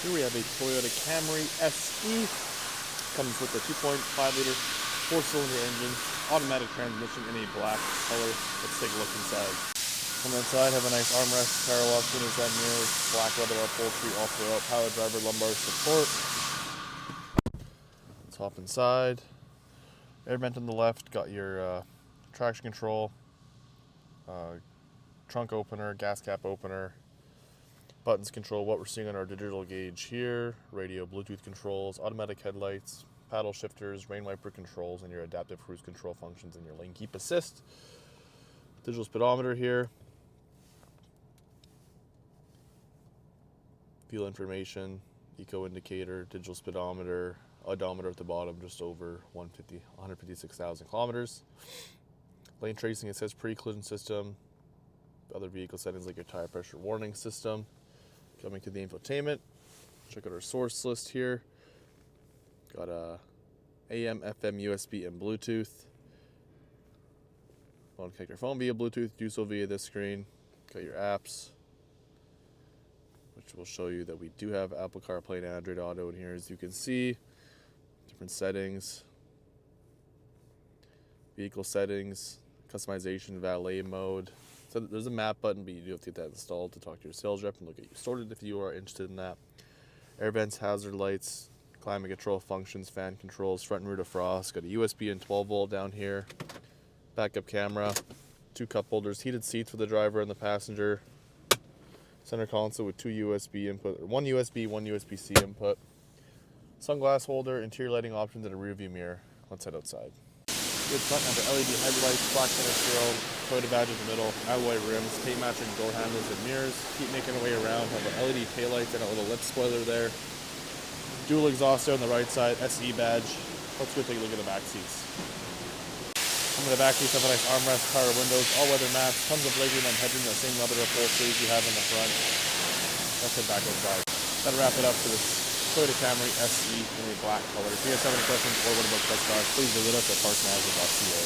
Here we have a Toyota Camry SE. Comes with a 2.5-liter four-cylinder engine, automatic transmission in a black color. Let's take a look inside. On the inside, have a nice armrest, power wash, windows and mirrors, black leather upholstery all throughout, power driver lumbar support. Let's hop inside. Air vent on the left, got your traction control, trunk opener, gas cap opener, buttons control what we're seeing on our digital gauge here, radio, Bluetooth controls, automatic headlights, paddle shifters, rain wiper controls, and your adaptive cruise control functions and your lane keep assist. Digital speedometer here. Fuel information, eco indicator, digital speedometer, odometer at the bottom, just over 156,000 kilometers. Lane tracing, it says pre-collision system. Other vehicle settings like your tire pressure warning system. Coming to the infotainment, check out our source list here. Got a AM, FM, USB, and Bluetooth. Want to connect your phone via Bluetooth, do so via this screen. Got your apps, which will show you that we do have Apple CarPlay and Android Auto in here, as you can see. Different settings, vehicle settings, customization, valet mode. So there's a map button, but you do have to get that installed to talk to your sales rep and look at you sorted if you are interested in that. Air vents, hazard lights, climate control functions, fan controls, front and rear defrost. Got a USB and 12 volt down here. Backup camera, 2 cup holders, heated seats for the driver and the passenger. Center console with 2 USB input, or 1 USB, 1 USB-C input. Sunglass holder, interior lighting options, and a rear view mirror. Let's head outside. Good front under LED headlights, black center grille, Toyota badge in the middle, alloy rims, paint matching door handles and mirrors. Keep making our way around, have an LED taillights and a little lip spoiler there. Dual exhaust there on the right side, SE badge. Let's go take a look at the back seats. Some of the back seats have a nice armrest, power windows, all-weather mats, tons of legroom and headroom, the same leather upholstery you have in the front. Let's head back outside. That'll wrap it up for this Toyota Camry SE in a black color. If you guys have any questions or want to book test drive, please visit us at parkmazda.ca.